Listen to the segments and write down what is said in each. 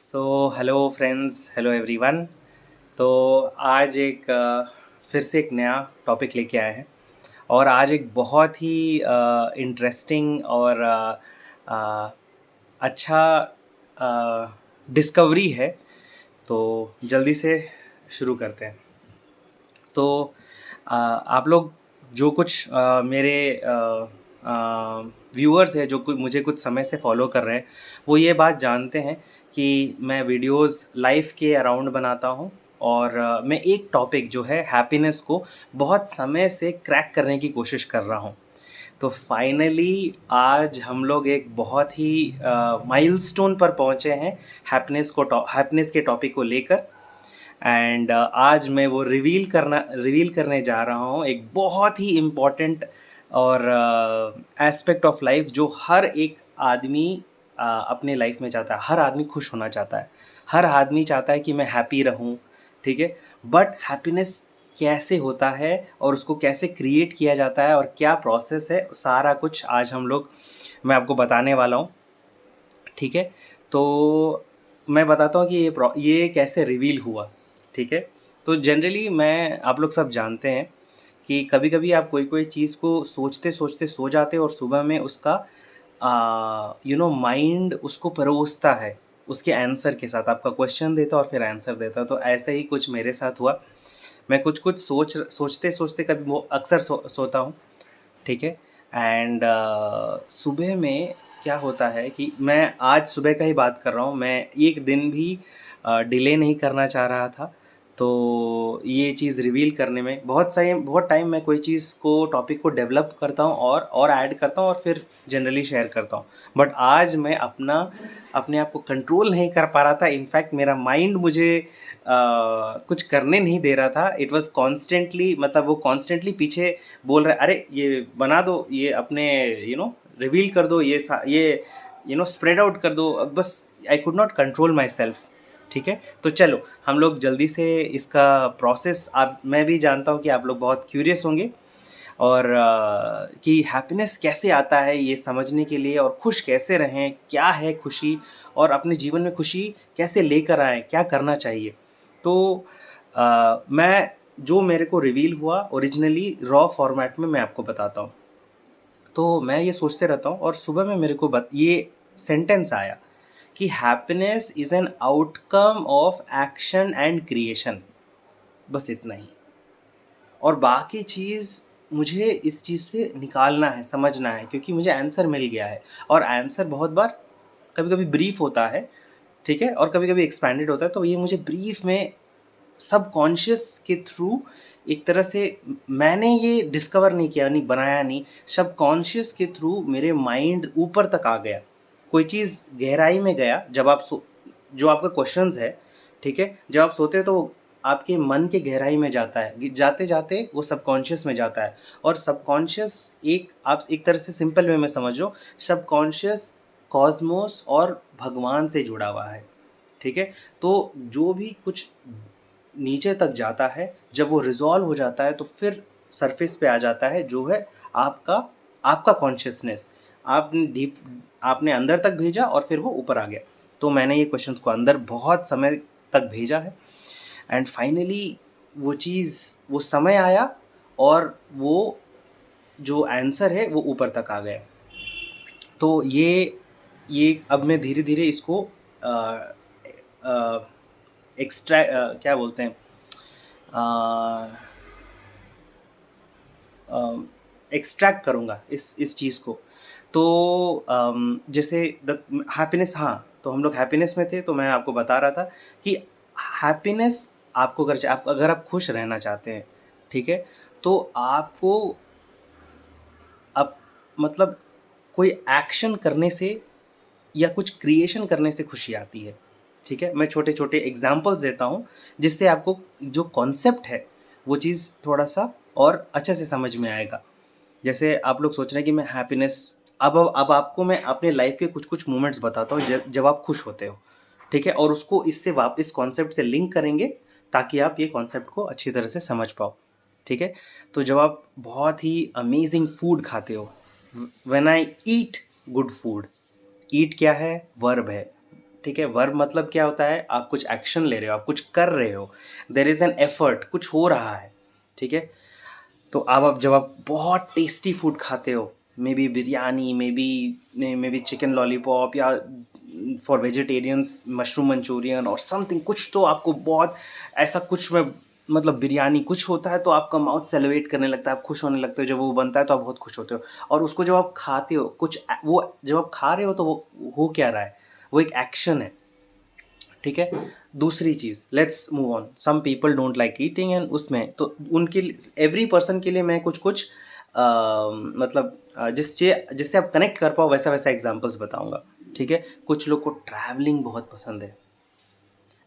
So hello friends, hello everyone. तो आज एक फिर से एक नया टॉपिक लेके आए हैं और आज एक बहुत ही इंटरेस्टिंग और अ, अच्छा डिस्कवरी है। तो जल्दी से शुरू करते हैं। तो आप लोग जो कुछ मेरे व्यूअर्स हैं जो कुछ मुझे कुछ समय से फॉलो कर रहे हैं, वो ये बात जानते हैं कि मैं वीडियोस लाइफ के अराउंड बनाता हूँ और मैं एक टॉपिक जो है हैप्पीनेस को बहुत समय से क्रैक करने की कोशिश कर रहा हूँ। तो फाइनली आज हम लोग एक बहुत ही माइलस्टोन पर पहुँचे हैं हैप्पीनेस के टॉपिक को लेकर। एंड आज मैं वो रिवील करने जा रहा हूँ एक बहुत ही इम्पॉर्टेंट और एस्पेक्ट ऑफ लाइफ जो हर एक आदमी अपने लाइफ में चाहता है। हर आदमी खुश होना चाहता है, हर आदमी चाहता है कि मैं हैप्पी रहूँ, ठीक है। बट हैप्पीनेस कैसे होता है और उसको कैसे क्रिएट किया जाता है और क्या प्रोसेस है, सारा कुछ आज मैं आपको बताने वाला हूँ, ठीक है। तो मैं बताता हूँ कि ये कैसे रिवील हुआ, ठीक है। तो जनरली मैं आप लोग सब जानते हैं कि कभी कभी आप कोई कोई चीज़ को सोचते सोचते सो जाते हो और सुबह में उसका माइंड उसको परोसता है उसके आंसर के साथ, आपका क्वेश्चन देता और फिर आंसर देता। तो ऐसे ही कुछ मेरे साथ हुआ। मैं कुछ कुछ सोचते सोचते कभी वो अक्सर सोता हूँ, ठीक है। एंड सुबह में क्या होता है कि मैं आज सुबह का ही बात कर रहा हूँ, मैं एक दिन भी डिले नहीं करना चाह रहा था। तो ये चीज़ रिवील करने में बहुत टाइम मैं कोई चीज़ को टॉपिक को डेवलप करता हूँ और ऐड करता हूँ और फिर जनरली शेयर करता हूँ। बट आज मैं अपने आप को कंट्रोल नहीं कर पा रहा था। इनफैक्ट मेरा माइंड मुझे कुछ करने नहीं दे रहा था। इट वाज कॉन्स्टेंटली, मतलब वो कॉन्स्टेंटली पीछे बोल रहा है, अरे ये बना दो, ये अपने रिवील कर दो, ये स्प्रेड आउट कर दो। अब बस I could not control my self, ठीक है। तो चलो हम लोग जल्दी से इसका प्रोसेस, आप मैं भी जानता हूँ कि आप लोग बहुत क्यूरियस होंगे और कि हैप्पीनेस कैसे आता है ये समझने के लिए, और खुश कैसे रहें, क्या है खुशी, और अपने जीवन में खुशी कैसे लेकर आएँ, क्या करना चाहिए। तो मैं जो मेरे को रिवील हुआ ओरिजिनली रॉ फॉर्मेट में मैं आपको बताता हूँ। तो मैं ये सोचते रहता हूँ और सुबह में मेरे को ये सेंटेंस आया कि happiness is an outcome of action and creation. बस इतना ही। और बाकी चीज़ मुझे इस चीज़ से निकालना है, समझना है, क्योंकि मुझे आंसर मिल गया है। और आंसर बहुत बार कभी कभी ब्रीफ होता है, ठीक है, और कभी कभी एक्सपैंडेड होता है। तो ये मुझे ब्रीफ में सबकॉन्शियस के थ्रू एक तरह से मैंने ये डिस्कवर नहीं किया, नहीं बनाया, नहीं, सबकॉन्शियस के थ्रू मेरे माइंड ऊपर तक आ गया, कोई चीज़ गहराई में गया। जब आप जो आपका क्वेश्चंस है, ठीक है, जब आप सोते हो तो आपके मन के गहराई में जाता है, जाते जाते वो सबकॉन्शियस में जाता है। और सबकॉन्शियस आप एक तरह से सिंपल वे में समझो, सबकॉन्शियस कॉस्मोस और भगवान से जुड़ा हुआ है, ठीक है। तो जो भी कुछ नीचे तक जाता है, जब वो रिजॉल्व हो जाता है तो फिर सरफेस पे आ जाता है, जो है आपका आपका कॉन्शियसनेस। आपने अंदर तक भेजा और फिर वो ऊपर आ गया। तो मैंने ये क्वेश्चंस को अंदर बहुत समय तक भेजा है एंड फाइनली वो समय आया और वो जो आंसर है वो ऊपर तक आ गया। तो ये अब मैं धीरे धीरे इसको एक्स्ट्रा क्या बोलते हैं, एक्सट्रैक्ट करूँगा इस चीज़ को। तो जैसे द हैप्पीनेस, हाँ, तो हम लोग हैप्पीनेस में थे। तो मैं आपको बता रहा था कि हैप्पीनेस आपको अगर आप खुश रहना चाहते हैं, ठीक है, तो आपको अब मतलब कोई एक्शन करने से या कुछ क्रिएशन करने से खुशी आती है, ठीक है। मैं छोटे छोटे एग्जांपल्स देता हूँ जिससे आपको जो कॉन्सेप्ट है वो चीज़ थोड़ा सा और अच्छे से समझ में आएगा। जैसे आप लोग सोच रहे हैं कि मैं हैप्पीनेस, अब आपको मैं अपने लाइफ के कुछ कुछ मोमेंट्स बताता हूँ जब आप खुश होते हो, ठीक है, और उसको इस कॉन्सेप्ट से लिंक करेंगे ताकि आप ये कॉन्सेप्ट को अच्छी तरह से समझ पाओ, ठीक है। तो जब आप बहुत ही अमेजिंग फूड खाते हो, when I eat good food, eat क्या है, वर्ब है, ठीक है। वर्ब मतलब क्या होता है, आप कुछ एक्शन ले रहे हो, आप कुछ कर रहे हो, देयर इज़ एन एफर्ट, कुछ हो रहा है, ठीक है। तो अब जब आप बहुत टेस्टी फूड खाते हो, may be biryani, may be chicken lollipop, या फॉर वेजिटेरियंस मशरूम मंचूरियन और समथिंग, कुछ तो आपको बहुत ऐसा कुछ में, मतलब बिरयानी कुछ होता है तो आपका माउथ सेलिब्रेट करने लगता है, आप खुश होने लगते हो, जब वो बनता है तो आप बहुत खुश होते हो। और उसको जब आप खाते हो, कुछ वो जब आप खा रहे हो तो वो हो क्या रहा है, वो एक एक्शन है, ठीक है। दूसरी चीज़, let's move on, some people don't like eating, and उसमें तो उनके एवरी पर्सन के लिए मैं कुछ कुछ मतलब जिससे आप कनेक्ट कर पाओ वैसा वैसा एग्जांपल्स बताऊंगा, ठीक है। कुछ लोग को ट्रैवलिंग बहुत पसंद है।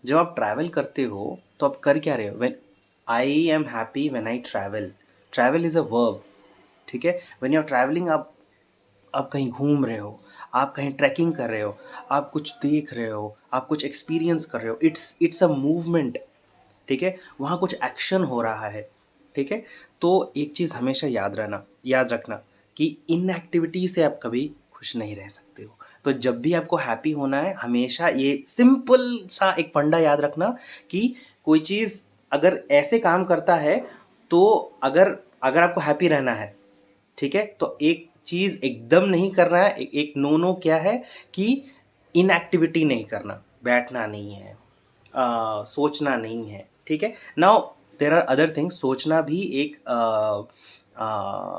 जब आप ट्रैवल करते हो तो आप कर क्या रहे हो, when I am happy when I travel, travel is a verb, ठीक है। व्हेन यू आर ट्रैवलिंग, आप कहीं घूम रहे हो, आप कहीं ट्रैकिंग कर रहे हो, आप कुछ देख रहे हो, आप कुछ एक्सपीरियंस कर रहे हो, इट्स अ मूवमेंट, ठीक है। वहाँ कुछ एक्शन हो रहा है, ठीक है। तो एक चीज़ हमेशा याद रखना कि इनएक्टिविटी से आप कभी खुश नहीं रह सकते हो। तो जब भी आपको हैप्पी होना है, हमेशा ये सिंपल सा एक फंडा याद रखना कि कोई चीज़ अगर ऐसे काम करता है, तो अगर अगर आपको हैप्पी रहना है, ठीक है, तो एक चीज़ एकदम नहीं करना है, एक नो नो क्या है कि इनएक्टिविटी नहीं करना, बैठना नहीं है, सोचना नहीं है, ठीक है। Now there are other things, सोचना भी एक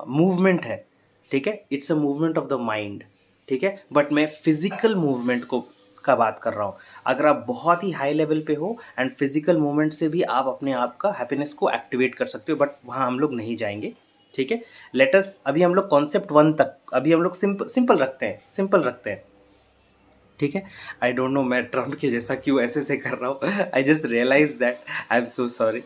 मूवमेंट है, ठीक है, it's a movement of the mind, ठीक है। बट मैं फिजिकल मूवमेंट का बात कर रहा हूँ। अगर आप बहुत ही हाई लेवल पे हो, एंड फिजिकल मूवमेंट से भी आप अपने आप का हैप्पीनेस को एक्टिवेट कर सकते हो, बट वहाँ हम लोग नहीं जाएंगे, ठीक है। लेटस अभी हम लोग कॉन्सेप्ट 1 तक, अभी हम लोग सिंपल रखते हैं, ठीक है। आई डोंट नो मैं ट्रम्प के जैसा क्यों ऐसे से कर रहा हूँ, I just realize that, I am so sorry.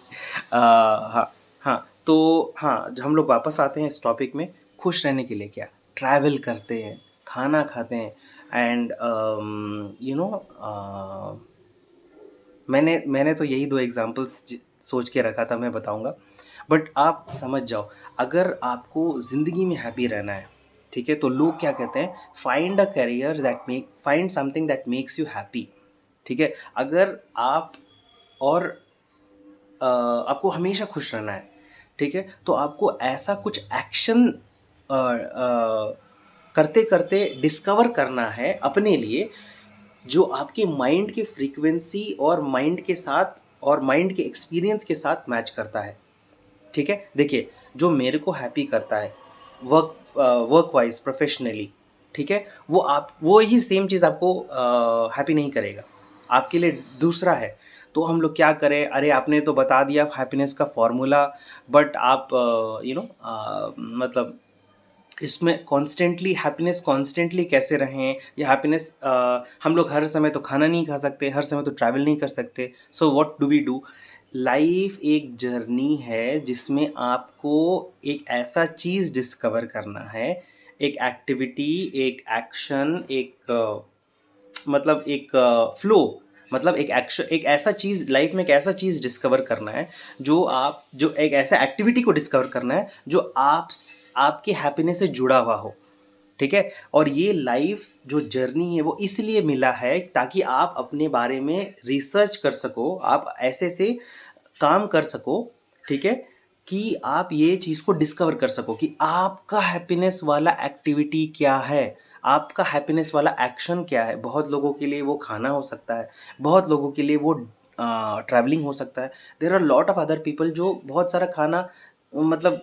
हाँ, हाँ, तो हाँ, हम लोग वापस आते हैं इस टॉपिक में। खुश रहने के लिए क्या, ट्रैवल करते हैं, खाना खाते हैं, एंड यू नो, मैंने तो यही 2 एग्जांपल्स सोच के रखा था, मैं बताऊंगा, बट आप समझ जाओ। अगर आपको ज़िंदगी में हैप्पी रहना है, ठीक है, तो लोग क्या कहते हैं, find something that makes you happy, ठीक है। अगर आप और आपको हमेशा खुश रहना है, ठीक है, तो आपको ऐसा कुछ एक्शन करते करते डिस्कवर करना है अपने लिए, जो आपके माइंड की फ्रीक्वेंसी और माइंड के एक्सपीरियंस के साथ मैच करता है, ठीक है। देखिए, जो मेरे को हैप्पी करता है वर्क वाइज प्रोफेशनली, ठीक है, वो ही सेम चीज़ आपको हैप्पी नहीं करेगा, आपके लिए दूसरा है। तो हम लोग क्या करें, अरे आपने तो बता दिया हैप्पीनेस का फॉर्मूला, बट आप मतलब इसमें कॉन्स्टेंटली कैसे रहें, या हैप्पीनेस, हम लोग हर समय तो खाना नहीं खा सकते, हर समय तो ट्रैवल नहीं कर सकते, so what do we do. Life एक जर्नी है जिसमें आपको एक ऐसा चीज़ डिस्कवर करना है, एक एक्टिविटी, एक एक्शन, एक फ्लो, मतलब एक ऐसा चीज़ लाइफ में, एक ऐसा चीज़ डिस्कवर करना है, जो एक ऐसा एक्टिविटी को डिस्कवर करना है जो आपके हैप्पीनेस से जुड़ा हुआ हो, ठीक है। और ये लाइफ जो जर्नी है वो इसलिए मिला है ताकि आप अपने बारे में रिसर्च कर सको, आप ऐसे से काम कर सको, ठीक है, कि आप ये चीज़ को डिस्कवर कर सको कि आपका हैप्पीनेस वाला एक्टिविटी क्या है, आपका हैप्पीनेस वाला एक्शन क्या है। बहुत लोगों के लिए वो खाना हो सकता है, बहुत लोगों के लिए वो ट्रैवलिंग हो सकता है। There are lot of other people जो बहुत सारा खाना, मतलब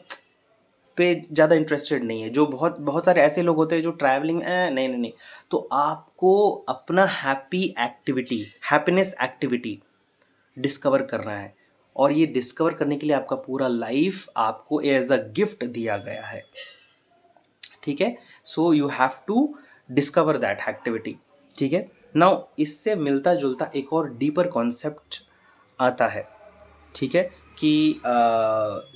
पे ज़्यादा इंटरेस्टेड नहीं है, जो बहुत बहुत सारे ऐसे लोग होते हैं जो ट्रैवलिंग नहीं नहीं नहीं। तो आपको अपना हैप्पीनेस एक्टिविटी डिस्कवर करना है, और ये डिस्कवर करने के लिए आपका पूरा लाइफ आपको एज अ गिफ्ट दिया गया है, ठीक है। So you have to discover that activity, ठीक है। नाउ इससे मिलता जुलता एक और डीपर कॉन्सेप्ट आता है, ठीक है, कि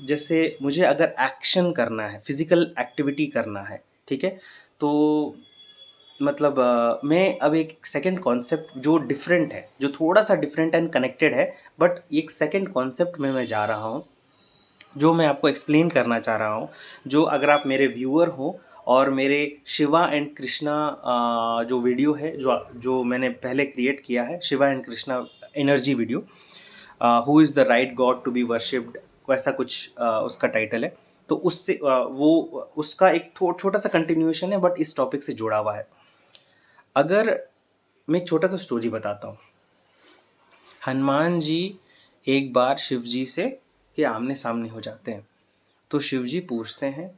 जैसे मुझे अगर एक्शन करना है, फिजिकल एक्टिविटी करना है, ठीक है, तो मतलब मैं अब एक सेकंड कॉन्सेप्ट जो डिफरेंट है, जो थोड़ा सा डिफरेंट एंड कनेक्टेड है, बट एक सेकंड कॉन्सेप्ट में मैं जा रहा हूँ, जो मैं आपको एक्सप्लेन करना चाह रहा हूँ, जो अगर आप मेरे व्यूअर हो और मेरे शिवा एंड कृष्णा जो वीडियो है, जो मैंने पहले क्रिएट किया है, Shiva and Krishna energy video, who is the right god to be worshipped, वैसा कुछ उसका टाइटल है। तो उससे वो उसका एक छोटा सा कंटिन्यूएशन है, बट इस टॉपिक से जुड़ा हुआ है। अगर मैं एक छोटा सा स्टोरी बताता हूँ। हनुमान जी एक बार शिव जी से के आमने सामने हो जाते हैं। तो शिव जी पूछते हैं,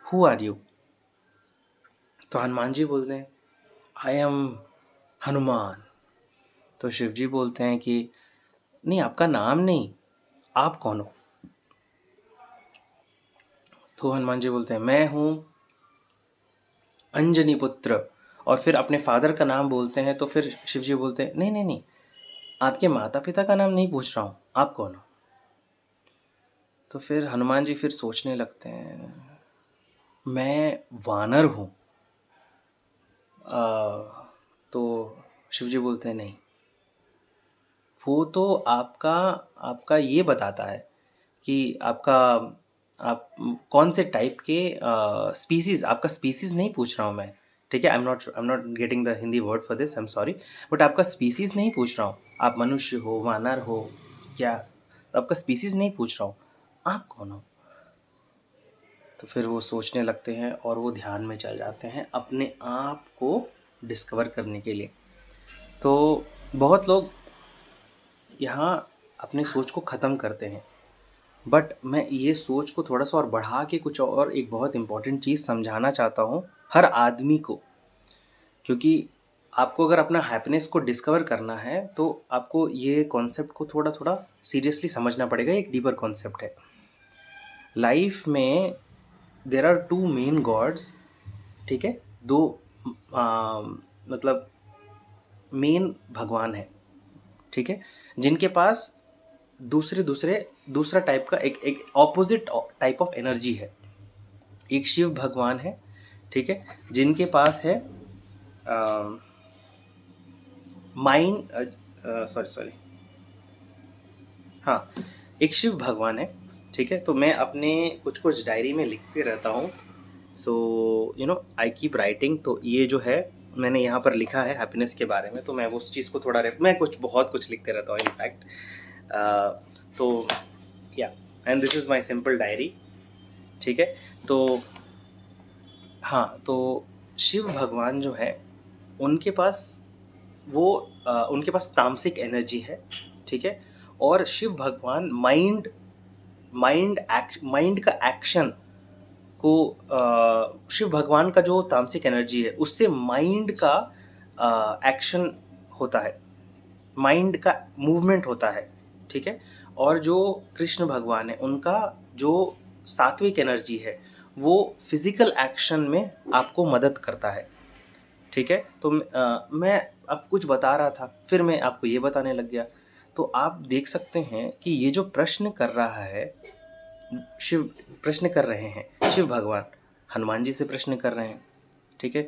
हु आर यू? तो हनुमान जी बोलते हैं, आई एम हनुमान। तो शिव जी बोलते हैं कि नहीं, आपका नाम नहीं, आप कौन हो? तो हनुमान जी बोलते हैं, मैं हूँ अंजनी पुत्र। और फिर अपने फादर का नाम बोलते हैं। तो फिर शिव जी बोलते हैं, नहीं नहीं नहीं, आपके माता पिता का नाम नहीं पूछ रहा हूँ, आप कौन हो? तो फिर हनुमान जी फिर सोचने लगते हैं, मैं वानर हूँ। तो शिव जी बोलते हैं, नहीं, वो तो आपका आपका ये बताता है कि आप कौन से टाइप के स्पीसीज, आपका स्पीसीज नहीं पूछ रहा हूँ मैं, ठीक है? I am not getting the Hindi word for this, I am sorry, but आपका स्पीसीज नहीं पूछ रहा हूँ, आप मनुष्य हो, वानर हो, क्या, आपका स्पीसीज नहीं पूछ रहा हूँ, आप कौन हो? तो फिर वो सोचने लगते हैं और वो ध्यान में चल जाते हैं अपने आप को डिस्कवर करने के लिए। तो बहुत लोग यहाँ अपने सोच को ख़त्म करते हैं, बट मैं ये सोच को थोड़ा सा और बढ़ा के कुछ और एक बहुत इम्पॉर्टेंट चीज़ समझाना चाहता हूँ हर आदमी को। क्योंकि आपको अगर अपना हैप्पीनेस को डिस्कवर करना है तो आपको ये कॉन्सेप्ट को थोड़ा थोड़ा सीरियसली समझना पड़ेगा। एक डीपर कॉन्सेप्ट है लाइफ में। There are two main gods, ठीक है? दो मतलब मेन भगवान है, ठीक है, जिनके पास दूसरा टाइप का एक ऑपोजिट टाइप ऑफ एनर्जी है। एक शिव भगवान है, ठीक है, जिनके पास है माइंड, सॉरी, हाँ, एक शिव भगवान है, ठीक है। तो मैं अपने कुछ डायरी में लिखते रहता हूँ। सो आई कीप राइटिंग। तो ये जो है मैंने यहाँ पर लिखा है हैप्पीनेस के बारे में, तो मैं उस चीज़ को थोड़ा मैं बहुत कुछ लिखते रहता हूँ इनफैक्ट। तो या and this is my simple diary, ठीक है। तो हाँ, तो शिव भगवान जो है उनके पास उनके पास तामसिक एनर्जी है, ठीक है। और शिव भगवान माइंड का एक्शन को शिव भगवान का जो तामसिक एनर्जी है उससे माइंड का एक्शन होता है, माइंड का मूवमेंट होता है, ठीक है। और जो कृष्ण भगवान है उनका जो सात्विक एनर्जी है वो फिजिकल एक्शन में आपको मदद करता है, ठीक है। तो मैं अब कुछ बता रहा था, फिर मैं आपको ये बताने लग गया। तो आप देख सकते हैं कि ये जो प्रश्न कर रहा है प्रश्न कर रहे हैं शिव भगवान, हनुमान जी से प्रश्न कर रहे हैं, ठीक है।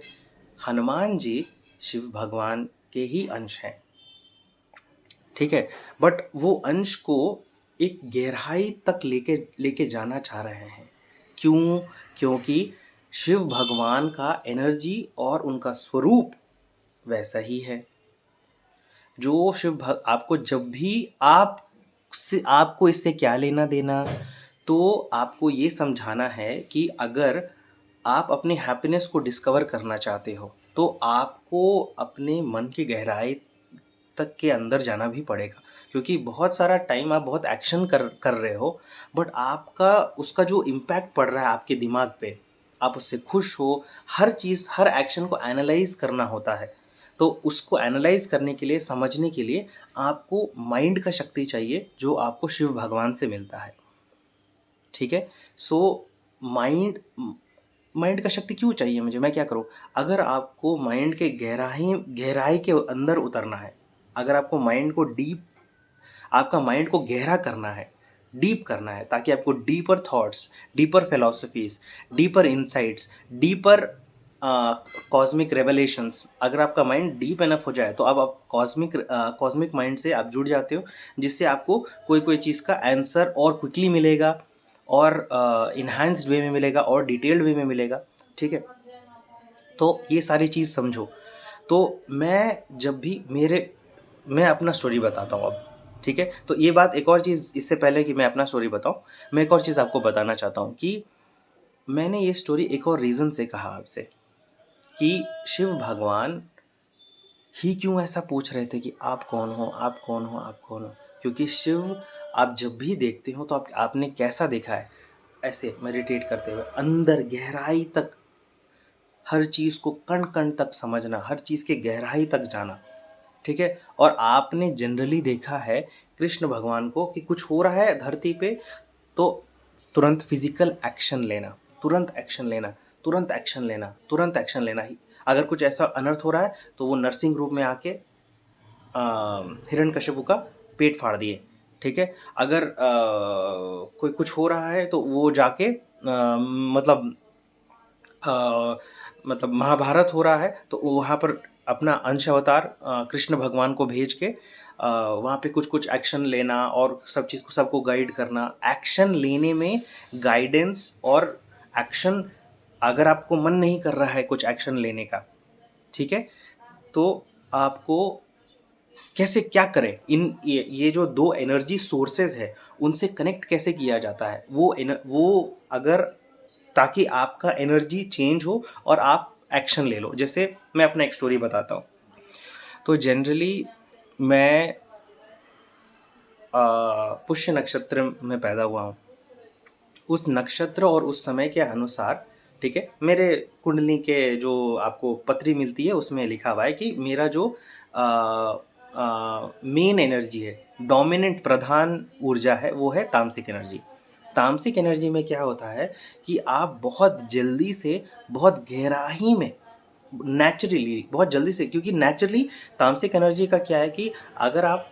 हनुमान जी शिव भगवान के ही अंश हैं, ठीक है। बट वो अंश को एक गहराई तक लेके जाना चाह रहे हैं। क्यों? क्योंकि शिव भगवान का एनर्जी और उनका स्वरूप वैसा ही है। जो आपको जब भी आपको इससे क्या लेना देना, तो आपको ये समझाना है कि अगर आप अपने हैप्पीनेस को डिस्कवर करना चाहते हो तो आपको अपने मन की गहराई तक के अंदर जाना भी पड़ेगा। क्योंकि बहुत सारा टाइम आप बहुत एक्शन कर रहे हो, बट आपका उसका जो इम्पैक्ट पड़ रहा है आपके दिमाग पे, आप उससे खुश हो, हर चीज़ हर एक्शन को एनालाइज करना होता है। तो उसको एनालाइज करने के लिए, समझने के लिए आपको माइंड का शक्ति चाहिए जो आपको शिव भगवान से मिलता है, ठीक है। सो माइंड माइंड का शक्ति क्यों चाहिए मुझे, मैं क्या करूँ? अगर आपको माइंड के गहराई के अंदर उतरना है, अगर आपको आपका माइंड को गहरा करना है, डीप करना है, ताकि आपको deeper thoughts, deeper philosophies, deeper insights, deeper cosmic revelations, अगर आपका माइंड डीप एनफ हो जाए तो अब आप कॉस्मिक माइंड से आप जुड़ जाते हो, जिससे आपको कोई चीज़ का आंसर और क्विकली मिलेगा, और इन्हांस्ड वे में मिलेगा और डिटेल्ड वे में मिलेगा। ठीक है, तो ये सारी चीज़ समझो। तो मैं अपना स्टोरी बताता हूँ अब। ठीक है, तो ये बात, एक और चीज़ इससे पहले कि मैं अपना स्टोरी बताऊँ, मैं एक और चीज़ आपको बताना चाहता हूँ कि मैंने ये स्टोरी एक और रीज़न से कहा आपसे कि शिव भगवान ही क्यों ऐसा पूछ रहे थे कि आप कौन हो, आप कौन हो, आप कौन हो। क्योंकि शिव आप जब भी देखते हो तो आपने कैसा देखा है, ऐसे मेडिटेट करते हुए अंदर गहराई तक हर चीज़ को कण कण तक समझना, हर चीज़ के गहराई तक जाना। ठीक है, और आपने जनरली देखा है कृष्ण भगवान को कि कुछ हो रहा है धरती पे तो तुरंत फिजिकल एक्शन लेना, तुरंत एक्शन लेना, तुरंत एक्शन लेना, तुरंत एक्शन लेना ही। अगर कुछ ऐसा अनर्थ हो रहा है तो वो नर्सिंग रूप में आके हिरण्यकशिपु का पेट फाड़ दिए। ठीक है, अगर कोई कुछ हो रहा है तो वो जाके मतलब महाभारत हो रहा है तो वहाँ पर अपना अंश अवतार कृष्ण भगवान को भेज के वहाँ पे कुछ कुछ एक्शन लेना और सब चीज़ को सबको गाइड करना। एक्शन लेने में गाइडेंस और एक्शन, अगर आपको मन नहीं कर रहा है कुछ एक्शन लेने का, ठीक है, तो आपको कैसे क्या करें, ये जो दो एनर्जी सोर्सेज है उनसे कनेक्ट कैसे किया जाता है, वो अगर, ताकि आपका एनर्जी चेंज हो और आप एक्शन ले लो। जैसे मैं अपना एक स्टोरी बताता हूँ। तो जनरली मैं पुष्य नक्षत्र में पैदा हुआ हूँ। उस नक्षत्र और उस समय के अनुसार, ठीक है, मेरे कुंडली के जो आपको पत्री मिलती है उसमें लिखा हुआ है कि मेरा जो मेन एनर्जी है, डोमिनेंट प्रधान ऊर्जा है, वो है तामसिक एनर्जी। तामसिक एनर्जी में क्या होता है कि आप बहुत जल्दी से, बहुत गहराई में, नेचुरली बहुत जल्दी से, क्योंकि नेचुरली तामसिक एनर्जी का क्या है कि अगर आप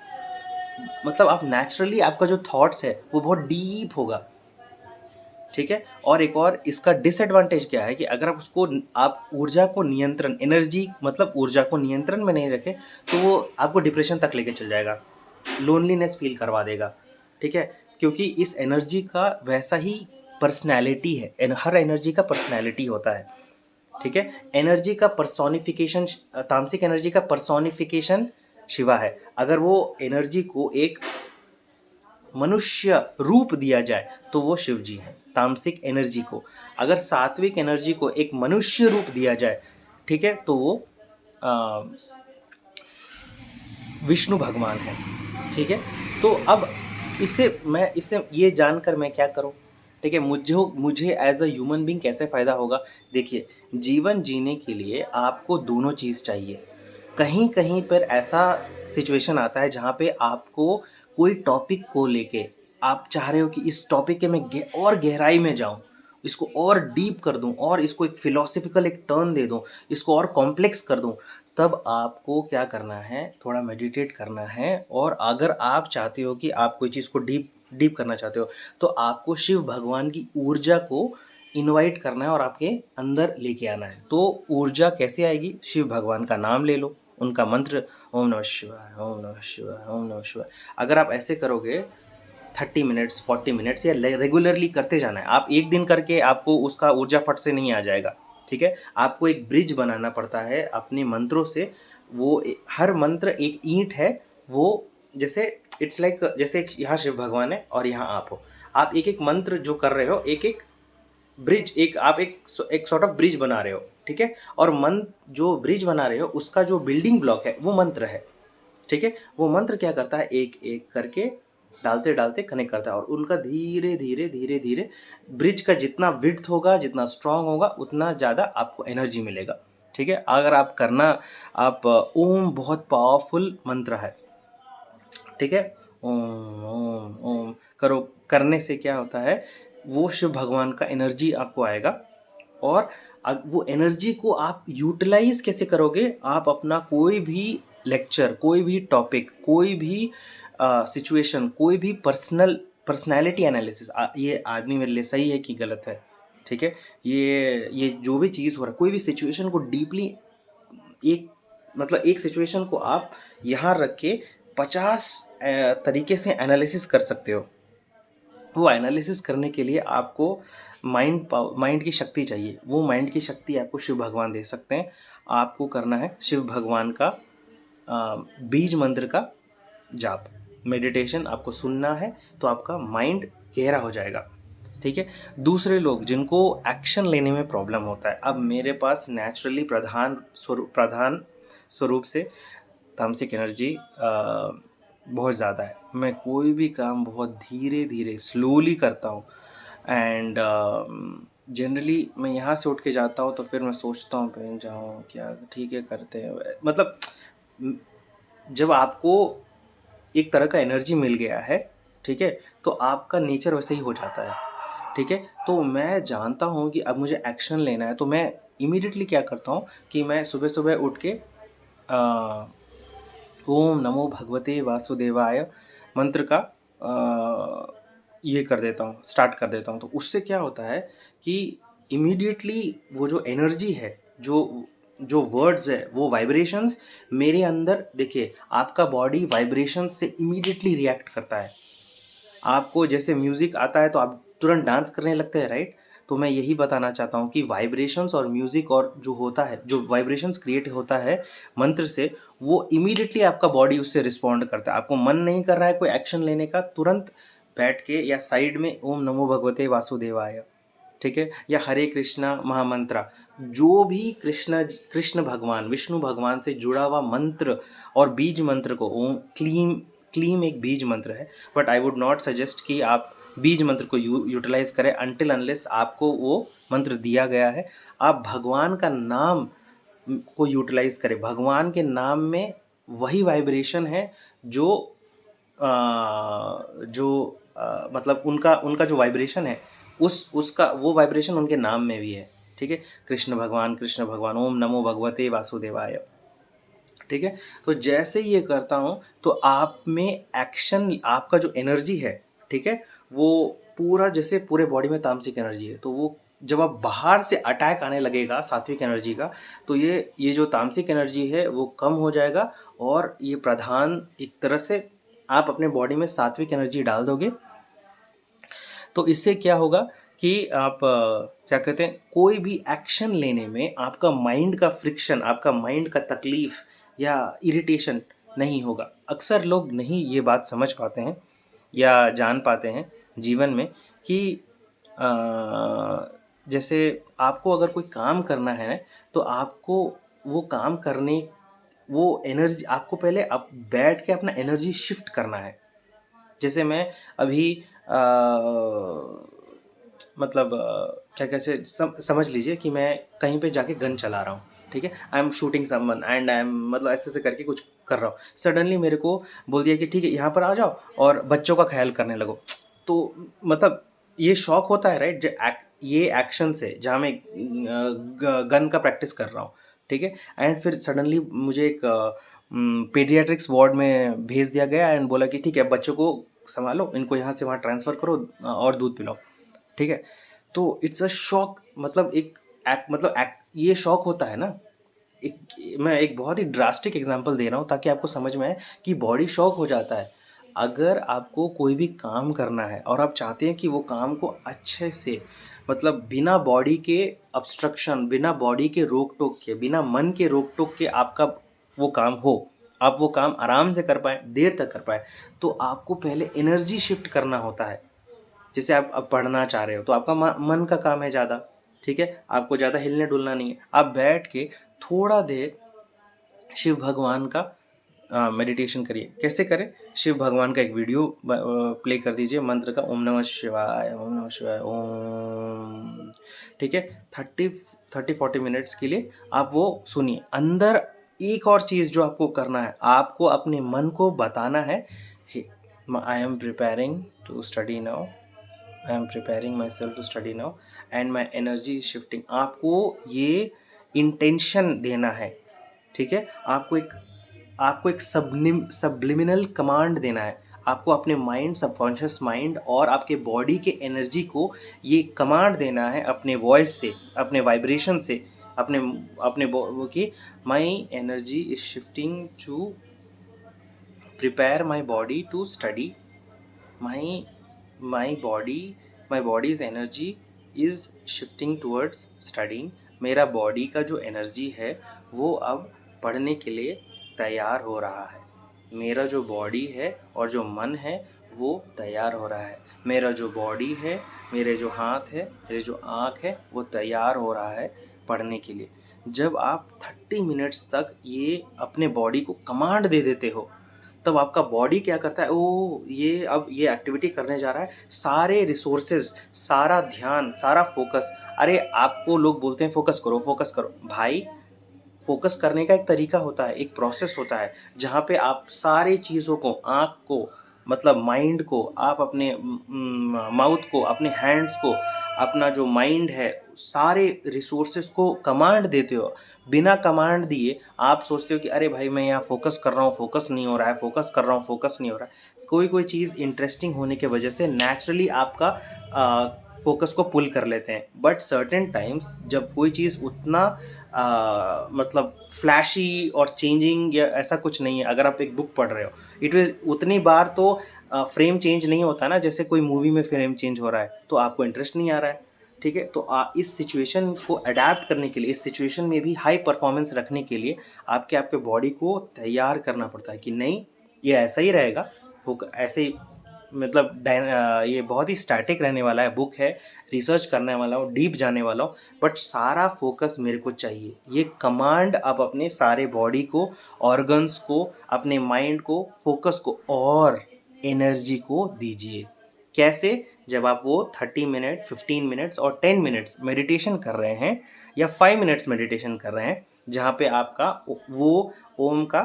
आप नेचुरली, आपका जो थॉट्स है वो बहुत डीप होगा। ठीक है, और एक और इसका डिसएडवांटेज क्या है कि अगर आप ऊर्जा को नियंत्रण, एनर्जी ऊर्जा को नियंत्रण में नहीं रखें तो वो आपको डिप्रेशन तक लेके चल जाएगा, लोनलीनेस फील करवा देगा। ठीक है, क्योंकि इस एनर्जी का वैसा ही पर्सनैलिटी है, हर एनर्जी का पर्सनैलिटी होता है। ठीक है, एनर्जी का पर्सोनिफिकेशन, तामसिक एनर्जी का पर्सोनिफिकेशन शिवा है। अगर वो एनर्जी को एक मनुष्य रूप दिया जाए तो वो शिव जी हैं। तामसिक एनर्जी को, अगर सात्विक एनर्जी को एक मनुष्य रूप दिया जाए, ठीक है, तो वो विष्णु भगवान है। ठीक है, तो अब इससे ये जानकर मैं क्या करूं, ठीक है, मुझे एज अ ह्यूमन बीइंग कैसे फ़ायदा होगा। देखिए, जीवन जीने के लिए आपको दोनों चीज़ चाहिए। कहीं कहीं पर ऐसा सिचुएशन आता है जहाँ पे आपको कोई टॉपिक को लेके आप चाह रहे हो कि इस टॉपिक के मैं और गहराई में जाऊँ, इसको और डीप कर दूं, और इसको एक फिलोसफिकल एक टर्न दे दूं, इसको और कॉम्प्लेक्स कर दूं। तब आपको क्या करना है, थोड़ा मेडिटेट करना है। और अगर आप चाहते हो कि आप कोई चीज़ को डीप डीप करना चाहते हो तो आपको शिव भगवान की ऊर्जा को इनवाइट करना है और आपके अंदर लेके आना है। तो ऊर्जा कैसे आएगी, शिव भगवान का नाम ले लो, उनका मंत्र, ओम नमः शिवाय, ओम नमः शिवाय, ओम नमः शिवाय। अगर आप ऐसे करोगे 30 मिनट्स, 40 मिनट्स, या रेगुलरली करते जाना है। आप एक दिन करके आपको उसका ऊर्जा फट से नहीं आ जाएगा। ठीक है, आपको एक ब्रिज बनाना पड़ता है अपने मंत्रों से। हर मंत्र एक ईंट है, वो जैसे इट्स लाइक जैसे यहाँ शिव भगवान है और यहाँ आप हो। आप एक एक मंत्र जो कर रहे हो, एक एक ब्रिज, आप एक सॉर्ट ऑफ ब्रिज बना रहे हो। ठीक है, और जो ब्रिज बना रहे हो उसका जो बिल्डिंग ब्लॉक है वो मंत्र है। ठीक है, वो मंत्र क्या करता है, एक एक करके डालते डालते कनेक्ट करता है, और उनका धीरे धीरे धीरे धीरे ब्रिज का जितना विड्थ होगा, जितना स्ट्रांग होगा, उतना ज़्यादा आपको एनर्जी मिलेगा। ठीक है, अगर आप ओम बहुत पावरफुल मंत्र है। ठीक है, ओम ओम ओम करो। करने से क्या होता है, वो शिव भगवान का एनर्जी आपको आएगा। और वो एनर्जी को आप यूटिलाइज कैसे करोगे, आप अपना कोई भी लेक्चर, कोई भी टॉपिक, कोई भी सिचुएशन, कोई भी पर्सनैलिटी एनालिसिस, ये आदमी मेरे लिए सही है कि गलत है। ठीक है, ये जो भी चीज़ हो रहा है, कोई भी सिचुएशन को डीपली, एक एक सिचुएशन को आप यहाँ रख के 50 तरीके से एनालिसिस कर सकते हो। वो एनालिसिस करने के लिए आपको माइंड की शक्ति चाहिए। वो माइंड की शक्ति आपको शिव भगवान दे सकते हैं। आपको करना है शिव भगवान का बीज मंत्र का जाप, मेडिटेशन आपको सुनना है, तो आपका माइंड गहरा हो जाएगा। ठीक है। दूसरे लोग जिनको एक्शन लेने में प्रॉब्लम होता है, अब मेरे पास नेचुरली प्रधान स्वरूप से तामसिक एनर्जी बहुत ज़्यादा है। मैं कोई भी काम बहुत धीरे धीरे स्लोली करता हूँ। एंड जनरली मैं यहाँ से उठ के जाता हूँ तो फिर मैं सोचता हूँ कहीं जाऊँ क्या, ठीक है करते हैं। मतलब जब आपको एक तरह का एनर्जी मिल गया है, ठीक है, तो आपका नेचर वैसे ही हो जाता है। ठीक है। तो मैं जानता हूँ कि अब मुझे एक्शन लेना है, तो मैं इमीडिएटली क्या करता हूँ कि मैं सुबह सुबह उठ के ओम नमो भगवते वासुदेवाय मंत्र का ये कर देता हूँ, स्टार्ट कर देता हूँ। तो उससे क्या होता है कि इमीडिएटली वो जो एनर्जी है, जो जो वर्ड्स है, वो वाइब्रेशंस मेरे अंदर, देखिए आपका बॉडी वाइब्रेशंस से इमीडिएटली रिएक्ट करता है। आपको जैसे म्यूज़िक आता है तो आप तुरंत डांस करने लगते हैं, राइट? तो मैं यही बताना चाहता हूँ कि वाइब्रेशंस और म्यूज़िक और जो होता है, जो वाइब्रेशंस क्रिएट होता है मंत्र से, वो इमीडिएटली आपका बॉडी उससे रिस्पॉन्ड करता है। आपको मन नहीं कर रहा है कोई एक्शन लेने का, तुरंत बैठ के या साइड में ओम नमो भगवते वासुदेवाय, ठीक है, या हरे कृष्णा महामंत्रा, जो भी कृष्ण भगवान, विष्णु भगवान से जुड़ा हुआ मंत्र और बीज मंत्र को, ओम क्लीम, क्लीम एक बीज मंत्र है, but I would not suggest कि आप बीज मंत्र को यूटिलाइज करें अनटिल अनलेस आपको वो मंत्र दिया गया है। आप भगवान का नाम को यूटिलाइज करें। भगवान के नाम में वही वाइब्रेशन है जो मतलब उनका उनका जो वाइब्रेशन है, उसका वो वाइब्रेशन उनके नाम में भी है। ठीक है। कृष्ण भगवान, ओम नमो भगवते वासुदेवाय। ठीक है। तो जैसे ही ये करता हूँ तो आप में एक्शन, आपका जो एनर्जी है, ठीक है, वो पूरा, जैसे पूरे बॉडी में तामसिक एनर्जी है, तो वो जब आप बाहर से अटैक आने लगेगा सात्विक एनर्जी का, तो ये जो तामसिक एनर्जी है वो कम हो जाएगा। और ये प्रधान, एक तरह से आप अपने बॉडी में सात्विक एनर्जी डाल दोगे, तो इससे क्या होगा कि आप क्या कहते हैं, कोई भी एक्शन लेने में आपका माइंड का फ्रिक्शन, आपका माइंड का तकलीफ या इरिटेशन नहीं होगा। अक्सर लोग नहीं ये बात समझ पाते हैं या जान पाते हैं जीवन में कि जैसे आपको अगर कोई काम करना है तो आपको वो काम करने, वो एनर्जी आपको पहले आप बैठ के अपना एनर्जी शिफ्ट करना है। जैसे मैं अभी मतलब क्या कैसे समझ लीजिए कि मैं कहीं पे जाके गन चला रहा हूँ, ठीक है, I am shooting someone and I am, मतलब ऐसे ऐसे करके कुछ कर रहा हूँ। सडनली मेरे को बोल दिया कि ठीक है यहाँ पर आ जाओ और बच्चों का ख्याल करने लगो। तो मतलब ये शौक होता है, राइट, ये एक्शन से जहाँ मैं गन का प्रैक्टिस कर रहा हूँ, ठीक है, एंड फिर सडनली मुझे एक पीडियाट्रिक्स वार्ड में भेज दिया गया एंड बोला कि ठीक है बच्चों को संभालो, इनको यहाँ से वहाँ ट्रांसफ़र करो और दूध पिलाओ। ठीक है। तो इट्स अ शॉक, मतलब ये शौक होता है ना। मैं एक बहुत ही ड्रास्टिक एग्जांपल दे रहा हूँ ताकि आपको समझ में आए कि बॉडी शॉक हो जाता है। अगर आपको कोई भी काम करना है और आप चाहते हैं कि वो काम को अच्छे से, मतलब बिना बॉडी के ऑब्स्ट्रक्शन, बिना बॉडी के रोक टोक के, बिना मन के रोक टोक के आपका वो काम हो, आप वो काम आराम से कर पाए, देर तक कर पाए, तो आपको पहले एनर्जी शिफ्ट करना होता है। जैसे आप अब पढ़ना चाह रहे हो तो आपका मन का काम है ज़्यादा, ठीक है, आपको ज़्यादा हिलने डुलना नहीं है। आप बैठ के थोड़ा देर शिव भगवान का मेडिटेशन करिए। कैसे करें? शिव भगवान का एक वीडियो प्ले कर दीजिए मंत्र का, ओम नमः शिवाय, ओम नमः शिवाय, ओम, ठीक है, 30-40 मिनट्स के लिए आप वो सुनिए। अंदर एक और चीज़ जो आपको करना है, आपको अपने मन को बताना है, I am preparing to study now, I am preparing myself to study now and my energy is shifting. आपको ये इंटेंशन देना है, ठीक है, आपको एक सब्लिमिनल कमांड देना है। आपको अपने माइंड, सबकॉन्शियस माइंड और आपके बॉडी के एनर्जी को ये कमांड देना है अपने वॉइस से, अपने वाइब्रेशन से, अपने अपने वो कि my energy is shifting to prepare my body to study, my my body's energy is shifting towards studying. मेरा बॉडी का जो एनर्जी है वो अब पढ़ने के लिए तैयार हो रहा है। मेरा जो बॉडी है और जो मन है वो तैयार हो रहा है। मेरा जो बॉडी है, मेरे जो हाथ है, मेरे जो आँख है वो तैयार हो रहा है पढ़ने के लिए। जब आप 30 मिनट्स तक ये अपने बॉडी को कमांड दे देते हो, तब आपका बॉडी क्या करता है, ओह ये अब ये एक्टिविटी करने जा रहा है, सारे रिसोर्सेज, सारा ध्यान, सारा फोकस। अरे आपको लोग बोलते हैं फोकस करो फोकस करो, भाई फोकस करने का एक तरीका होता है, एक प्रोसेस होता है, जहाँ पे आप सारी चीज़ों को, आँख को, मतलब माइंड को, आप अपने माउथ को, अपने हैंड्स को, अपना जो माइंड है, सारे रिसोर्सेज को कमांड देते हो। बिना कमांड दिए आप सोचते हो कि अरे भाई मैं यहाँ फोकस कर रहा हूँ, फोकस नहीं हो रहा है, फोकस कर रहा हूँ, फोकस नहीं हो रहा है। कोई चीज़ इंटरेस्टिंग होने की वजह से नेचुरली आपका फोकस को पुल कर लेते हैं। बट सर्टेन टाइम्स जब कोई चीज़ उतना मतलब फ्लैशी और चेंजिंग या ऐसा कुछ नहीं है, अगर आप एक बुक पढ़ रहे हो, इट विल उतनी बार तो फ्रेम चेंज नहीं होता ना, जैसे कोई मूवी में फ्रेम चेंज हो रहा है तो आपको इंटरेस्ट नहीं आ रहा है। ठीक है, तो इस सिचुएशन को अडेप्ट करने के लिए, इस सिचुएशन में भी हाई परफॉर्मेंस रखने के लिए आपके बॉडी को तैयार करना पड़ता है कि नहीं ये ऐसा ही रहेगा, ऐसे ही, मतलब ये बहुत ही स्टैटिक रहने वाला है, बुक है, रिसर्च करने वाला हूँ, डीप जाने वाला हूँ, बट सारा फोकस मेरे को चाहिए। ये कमांड आप अपने सारे बॉडी को, ऑर्गन्स को, अपने माइंड को, फोकस को और एनर्जी को दीजिए। कैसे? जब आप वो 30 मिनट, 15 मिनट्स और 10 मिनट्स मेडिटेशन कर रहे हैं या 5 मिनट्स मेडिटेशन कर रहे हैं, जहाँ पे आपका वो ओम का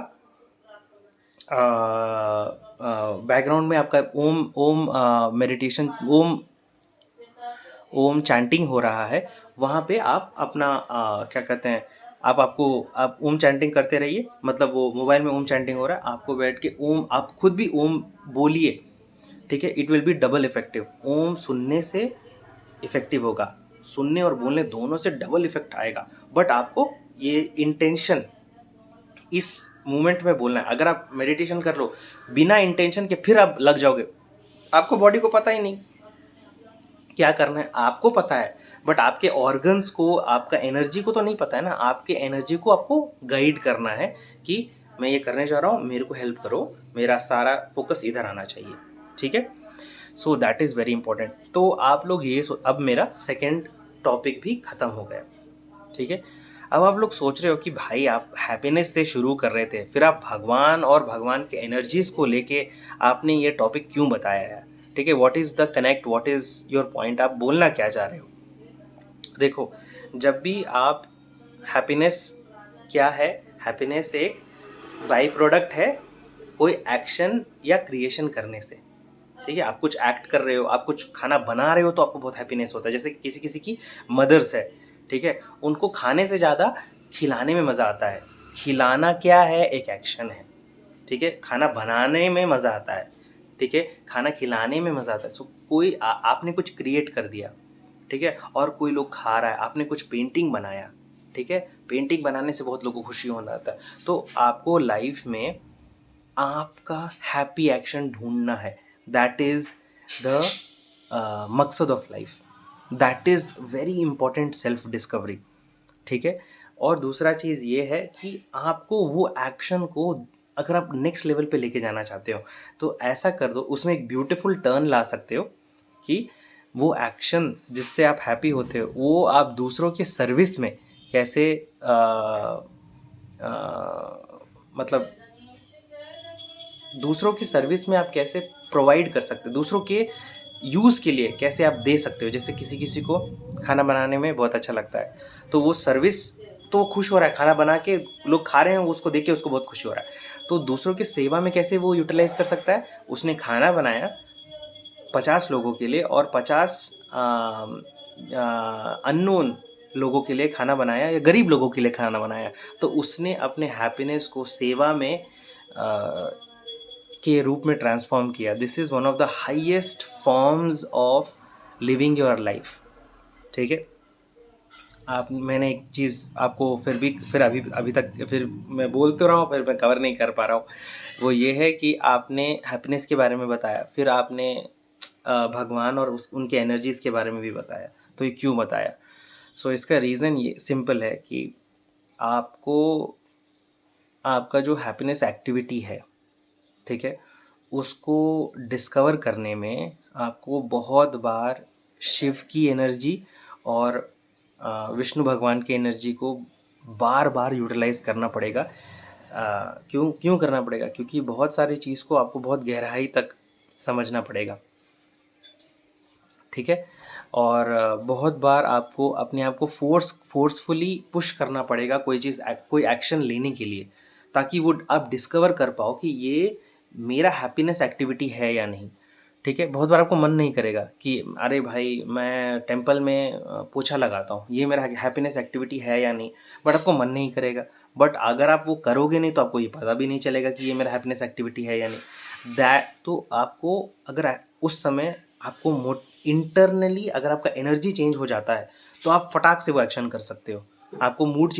बैकग्राउंड में आपका ओम ओम मेडिटेशन, ओम चैंटिंग हो रहा है, वहाँ पे आप अपना क्या कहते हैं, आप ओम चैंटिंग करते रहिए। मतलब वो मोबाइल में ओम चैंटिंग हो रहा है, आपको बैठ के ओम, आप खुद भी ओम बोलिए। ठीक है, it will be double effective. Om सुनने से इफेक्टिव होगा, सुनने और बोलने दोनों से डबल इफेक्ट आएगा। बट आपको ये इंटेंशन इस मोमेंट में बोलना है। अगर आप मेडिटेशन कर लो बिना इंटेंशन के, फिर आप लग जाओगे, आपको बॉडी को पता ही नहीं क्या करना है, आपको पता है बट आपके ऑर्गन्स को, आपका एनर्जी को तो नहीं पता है ना। आपके एनर्जी को आपको गाइड करना है कि मैं ये करने जा रहा हूँ, मेरे को हेल्प करो, मेरा सारा फोकस इधर आना चाहिए। ठीक है, so that is very important. तो आप लोग ये अब मेरा सेकेंड टॉपिक भी ख़त्म हो गया। ठीक है, अब आप लोग सोच रहे हो कि भाई आप हैप्पीनेस से शुरू कर रहे थे, फिर आप भगवान और भगवान के एनर्जीज़ को लेके आपने ये टॉपिक क्यों बताया है। ठीक है, what is the connect, what is your point, आप बोलना क्या चाह रहे हो। देखो, जब भी आप हैप्पीनेस क्या है, हैप्पीनेस एक बाई प्रोडक्ट है कोई एक्शन या क्रिएशन करने से। ठीक है, आप कुछ एक्ट कर रहे हो, आप कुछ खाना बना रहे हो तो आपको बहुत हैप्पीनेस होता है। जैसे किसी किसी की मदर्स है, ठीक है, उनको खाने से ज़्यादा खिलाने में मज़ा आता है। खिलाना क्या है, एक एक्शन है। ठीक है, खाना बनाने में मज़ा आता है। ठीक है, खाना खिलाने में मज़ा आता है। सो कोई आपने कुछ क्रिएट कर दिया, ठीक है, और कोई लोग खा रहा है, आपने कुछ पेंटिंग बनाया। ठीक है, पेंटिंग बनाने से बहुत लोगों को खुशी होना आता है। तो आपको लाइफ में आपका हैप्पी एक्शन ढूंढना है। दैट इज़ द मकसद of life, that is very important self discovery. ठीक है, और दूसरा चीज़ ये है कि आपको वो एक्शन को अगर आप नेक्स्ट लेवल पे लेके जाना चाहते हो तो ऐसा कर दो, उसमें एक ब्यूटीफुल टर्न ला सकते हो कि वो एक्शन जिससे आप हैप्पी होते हो वो आप दूसरों के सर्विस में कैसे मतलब दूसरों की सर्विस में आप कैसे प्रोवाइड कर सकते हो, दूसरों के यूज़ के लिए कैसे आप दे सकते हो। जैसे किसी किसी को खाना बनाने में बहुत अच्छा लगता है, तो वो सर्विस, तो खुश हो रहा है, खाना बना के लोग खा रहे हैं, उसको देख के उसको बहुत खुशी हो रहा है। तो दूसरों की सेवा में कैसे वो यूटिलाइज कर सकता है, उसने खाना बनाया 50 लोगों के लिए और 50 अननोन लोगों के लिए खाना बनाया या गरीब लोगों के लिए खाना बनाया, तो उसने अपने हैप्पीनेस को सेवा में के रूप में ट्रांसफॉर्म किया। This is one of the highest forms of living your life. ठीक है, मैंने एक चीज़ आपको फिर अभी तक फिर मैं बोल तो रहा हूँ, फिर मैं कवर नहीं कर पा रहा हूँ। वो ये है कि आपने हैप्पीनेस के बारे में बताया, फिर आपने भगवान और उनके एनर्जीज़ के बारे में भी बताया। तो ये क्यों बताया? सो इसका रीज़न ये सिंपल है कि आपको आपका जो हैप्पीनेस एक्टिविटी है, ठीक है, उसको डिस्कवर करने में आपको बहुत बार शिव की एनर्जी और विष्णु भगवान की एनर्जी को बार बार यूटिलाइज करना पड़ेगा। क्यों क्यों करना पड़ेगा? क्योंकि बहुत सारी चीज़ को आपको बहुत गहराई तक समझना पड़ेगा, ठीक है। और बहुत बार आपको अपने आप को फोर्सफुली पुश करना पड़ेगा कोई एक्शन लेने के लिए, ताकि वो आप डिस्कवर कर पाओ कि ये मेरा हैप्पीनेस एक्टिविटी है या नहीं, ठीक है। बहुत बार आपको मन नहीं करेगा कि अरे भाई मैं टेंपल में पोछा लगाता हूँ, ये मेरा हैप्पीनेस एक्टिविटी है या नहीं, बट आपको मन नहीं करेगा। बट अगर आप वो करोगे नहीं तो आपको ये पता भी नहीं चलेगा कि ये मेरा हैप्पीनेस एक्टिविटी है या नहीं। तो आपको अगर उस समय आपको इंटरनली अगर आपका एनर्जी चेंज हो जाता है तो आप फटाक से वो एक्शन कर सकते हो। आपको मूड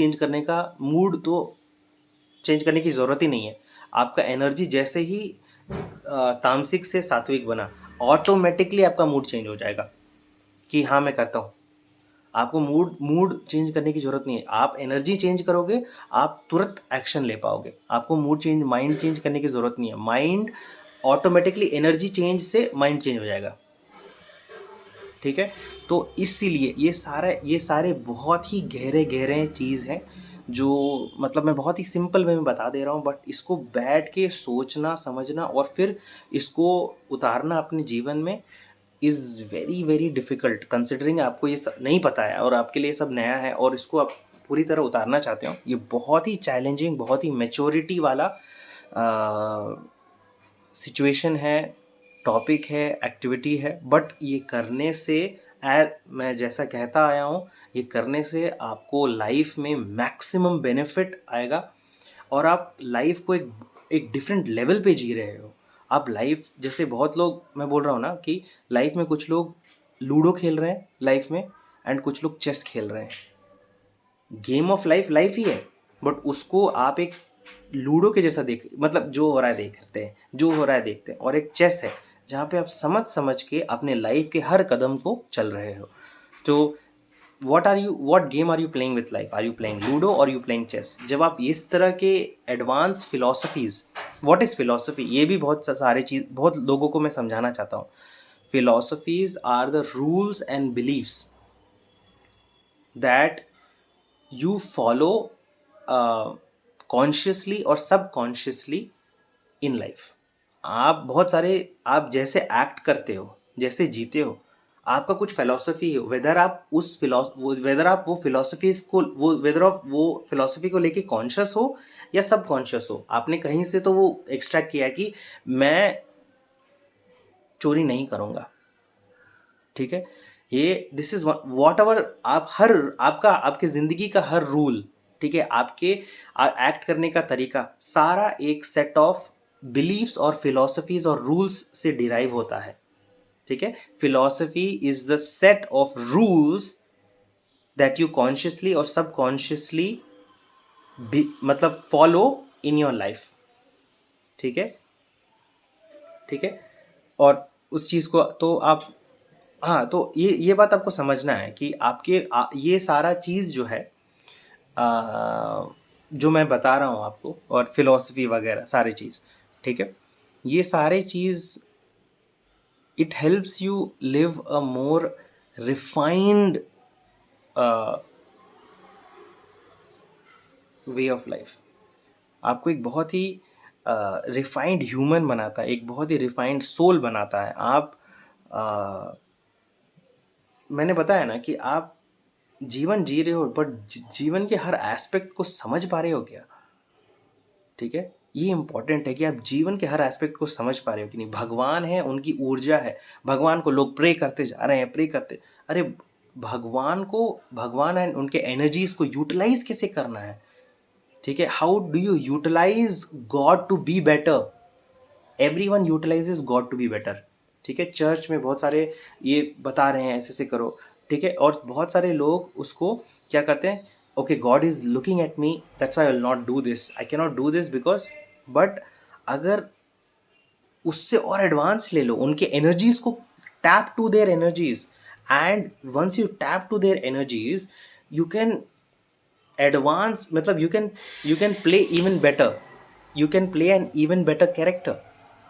तो चेंज करने की ज़रूरत ही नहीं है। आपका एनर्जी जैसे ही तामसिक से सात्विक बना, ऑटोमेटिकली आपका मूड चेंज हो जाएगा कि हाँ मैं करता हूँ। आपको मूड चेंज करने की ज़रूरत नहीं है। आप एनर्जी चेंज करोगे, आप तुरंत एक्शन ले पाओगे। आपको माइंड चेंज करने की ज़रूरत नहीं है। माइंड ऑटोमेटिकली एनर्जी चेंज से माइंड चेंज हो जाएगा, ठीक है। तो इसीलिए ये सारे बहुत ही गहरे चीज़ हैं जो मतलब मैं बहुत ही सिंपल वे में बता दे रहा हूँ, बट इसको बैठ के सोचना समझना और फिर इसको उतारना अपने जीवन में is very very difficult, considering आपको ये सब नहीं पता है और आपके लिए सब नया है और इसको आप पूरी तरह उतारना चाहते हो। ये बहुत ही चैलेंजिंग, बहुत ही मैच्योरिटी वाला सिचुएशन है, टॉपिक है, एक्टिविटी है। बट ये करने से मैं जैसा कहता आया हूँ, ये करने से आपको लाइफ में मैक्सिमम बेनिफिट आएगा और आप लाइफ को एक डिफरेंट लेवल पे जी रहे हो। आप लाइफ जैसे बहुत लोग, मैं बोल रहा हूँ ना कि लाइफ में कुछ लोग लूडो खेल रहे हैं लाइफ में एंड कुछ लोग चेस खेल रहे हैं। गेम ऑफ लाइफ लाइफ ही है, बट उसको आप एक लूडो के जैसा मतलब जो हो रहा है देखते हैं, और एक चेस है जहाँ पे आप समझ के अपने लाइफ के हर कदम को चल रहे हो। तो what game are you playing with life? Are you playing ludo or you playing chess? जब आप इस तरह के advance philosophies, what is philosophy, ये भी बहुत लोगों को मैं समझाना चाहता हूँ। Philosophies are the rules and beliefs that you follow consciously और subconsciously in life. आप जैसे एक्ट करते हो, जैसे जीते हो, आपका कुछ फिलॉसफी है। वेदर आप वो फिलॉसफी को लेके कॉन्शियस हो या सब कॉन्शियस हो, आपने कहीं से तो वो एक्सट्रैक्ट किया कि मैं चोरी नहीं करूँगा, ठीक है। ये दिस इज वॉट एवर आपके ज़िंदगी का हर रूल, ठीक है, आपके एक्ट करने का तरीका सारा एक सेट ऑफ बिलीव्स और फिलॉसफीज और रूल्स से डिराइव होता है, ठीक है। Philosophy is the set of rules that you consciously और सबकॉन्शियसली मतलब फॉलो इन योर लाइफ, ठीक है, ठीक है। और उस चीज़ को तो आप, हाँ, तो ये बात आपको समझना है कि ये सारा चीज़ जो है जो मैं बता रहा हूँ आपको, और फिलॉसफी वगैरह सारी चीज़, ठीक है, ये सारे चीज़ it helps you live a more refined way of life. आपको एक बहुत ही रिफाइंड ह्यूमन बनाता है, एक बहुत ही रिफाइंड सोल बनाता है। मैंने बताया ना कि आप जीवन जी रहे हो, बट जीवन के हर एस्पेक्ट को समझ पा रहे हो क्या, ठीक है। ये इंपॉर्टेंट है कि आप जीवन के हर एस्पेक्ट को समझ पा रहे हो कि नहीं। भगवान है, उनकी ऊर्जा है, भगवान को लोग प्रे करते जा रहे हैं, अरे भगवान एंड उनके एनर्जीज को यूटिलाइज कैसे करना है, ठीक है। How do you utilise god to be better? Everyone utilises god to be better, ठीक है। चर्च में बहुत सारे ये बता रहे हैं ऐसे करो, ठीक है, और बहुत सारे लोग उसको क्या करते हैं, okay God is looking at me, that's why I will not do this, I can not do this because, but अगर उससे और एडवांस ले लो, उनके एनर्जीज को tap to their energies, and once you tap to their energies, you can advance, मतलब you can play even better, you can play an even better character.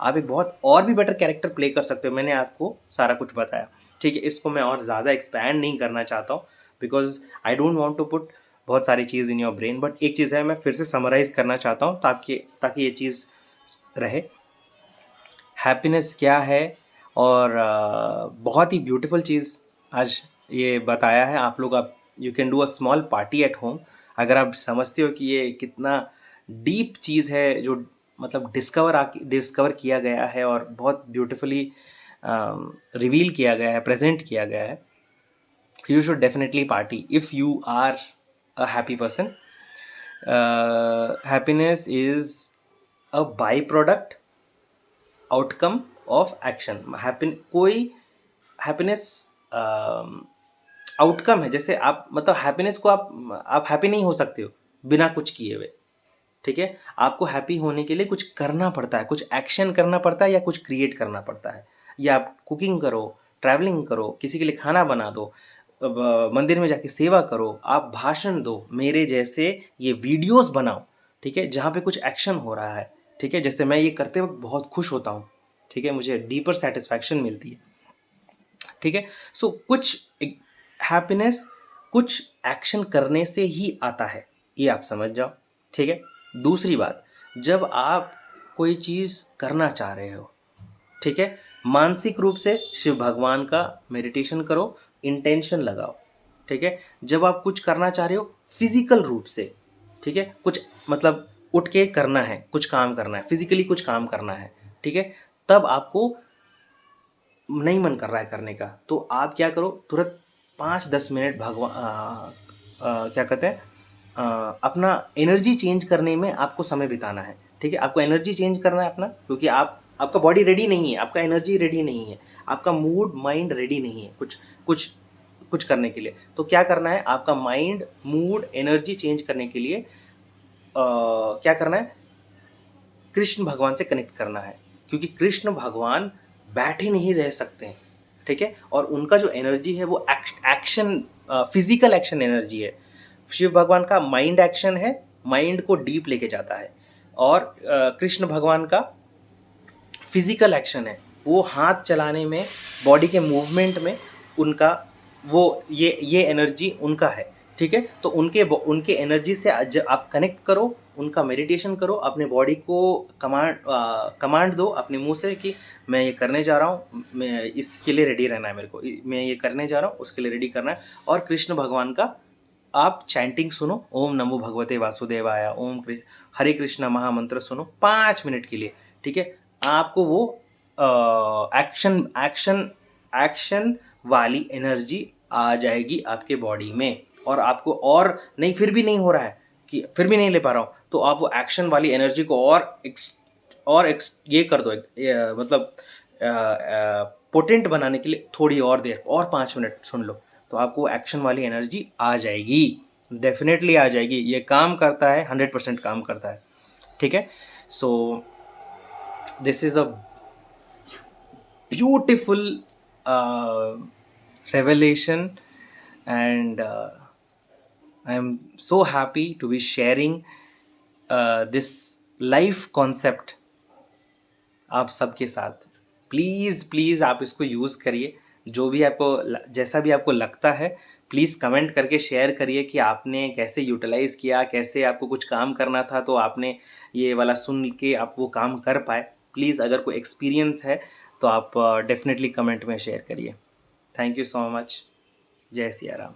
आप एक बहुत और भी बेटर कैरेक्टर प्ले कर सकते हो. मैंने आपको सारा कुछ बताया, ठीक है. इसको मैं और ज़्यादा एक्सपैंड नहीं करना चाहता हूँ, because I don't want to put बहुत सारी चीज़ इन योर ब्रेन. बट एक चीज़ है, मैं फिर से समराइज़ करना चाहता हूँ ताकि ये चीज़ रहे. हैप्पीनेस क्या है, और बहुत ही ब्यूटीफुल चीज़ आज ये बताया है आप लोग. आप you can do a small party at home. अगर आप समझते हो कि ये कितना डीप चीज़ है, जो मतलब डिस्कवर किया गया है और बहुत ब्यूटीफुली रिवील किया गया है, प्रेजेंट किया गया है, you should definitely party if you are a happy person. Happiness is a byproduct outcome of action. कोई happiness आउटकम है. जैसे आप मतलब हैप्पीनेस को आप हैप्पी नहीं हो सकते हो बिना कुछ किए हुए, ठीक है. आपको हैप्पी होने के लिए कुछ करना पड़ता है, कुछ एक्शन करना पड़ता है, या कुछ क्रिएट करना पड़ता है. या आप कुकिंग करो, ट्रैवलिंग करो, किसी के लिए खाना बना दो, मंदिर में जाके सेवा करो, आप भाषण दो, मेरे जैसे ये वीडियोस बनाओ, ठीक है, जहाँ पे कुछ एक्शन हो रहा है, ठीक है. जैसे मैं ये करते वक्त बहुत खुश होता हूँ, ठीक है, मुझे डीपर सेटिस्फैक्शन मिलती है, ठीक है. सो कुछ हैप्पीनेस कुछ एक्शन करने से ही आता है, ये आप समझ जाओ, ठीक है. दूसरी बात, जब आप कोई चीज़ करना चाह रहे हो, ठीक है, मानसिक रूप से शिव भगवान का मेडिटेशन करो, इंटेंशन लगाओ, ठीक है. जब आप कुछ करना चाह रहे हो फिजिकल रूप से, ठीक है, कुछ मतलब उठ के करना है, कुछ काम करना है, फिजिकली कुछ काम करना है, ठीक है, तब आपको नहीं मन कर रहा है करने का, तो आप क्या करो, तुरंत 5-10 मिनट क्या कहते हैं, अपना एनर्जी चेंज करने में आपको समय बिताना है, ठीक है. आपको एनर्जी चेंज करना है अपना, क्योंकि आपका बॉडी रेडी नहीं है, आपका एनर्जी रेडी नहीं है, आपका मूड माइंड रेडी नहीं है कुछ करने के लिए. तो क्या करना है, आपका माइंड मूड एनर्जी चेंज करने के लिए क्या करना है, कृष्ण भगवान से कनेक्ट करना है, क्योंकि कृष्ण भगवान बैठे नहीं रह सकते हैं, ठीक है. और उनका जो एनर्जी है वो एक्शन, फिजिकल एक्शन एनर्जी है. शिव भगवान का माइंड एक्शन है, माइंड को डीप लेके जाता है. और कृष्ण भगवान का फिजिकल एक्शन है, वो हाथ चलाने में, बॉडी के मूवमेंट में उनका वो ये एनर्जी उनका है, ठीक है. तो उनके एनर्जी से आप कनेक्ट करो, उनका मेडिटेशन करो, अपने बॉडी को कमांड दो अपने मुंह से कि मैं ये करने जा रहा हूँ, मैं इसके लिए रेडी रहना है, मेरे को मैं ये करने जा रहा हूँ, उसके लिए रेडी करना है. और कृष्ण भगवान का आप चैंटिंग सुनो, ओम नमो भगवते वासुदेवाय, हरे कृष्णा महामंत्र सुनो 5 मिनट के लिए, ठीक है. आपको वो एक्शन वाली एनर्जी आ जाएगी आपके बॉडी में. और आपको और नहीं, फिर भी नहीं हो रहा है कि फिर भी नहीं ले पा रहा हूँ, तो आप वो एक्शन वाली एनर्जी को और ये कर दो, मतलब पोटेंट बनाने के लिए थोड़ी और देर और 5 मिनट सुन लो, तो आपको एक्शन वाली एनर्जी आ जाएगी, डेफिनेटली आ जाएगी. ये काम करता है, 100% काम करता है, ठीक है. So this is a beautiful revelation, and I am so happy to be sharing this life concept आप सबके साथ. प्लीज़ आप इसको यूज़ करिए, जो भी आपको जैसा भी आपको लगता है, प्लीज़ कमेंट करके शेयर करिए कि आपने कैसे यूटिलाइज़ किया, कैसे आपको कुछ काम करना था तो आपने ये वाला सुन के आप वो काम कर पाए. प्लीज़ अगर कोई एक्सपीरियंस है तो आप डेफिनेटली कमेंट में शेयर करिए. Thank you so much. जय सिया राम.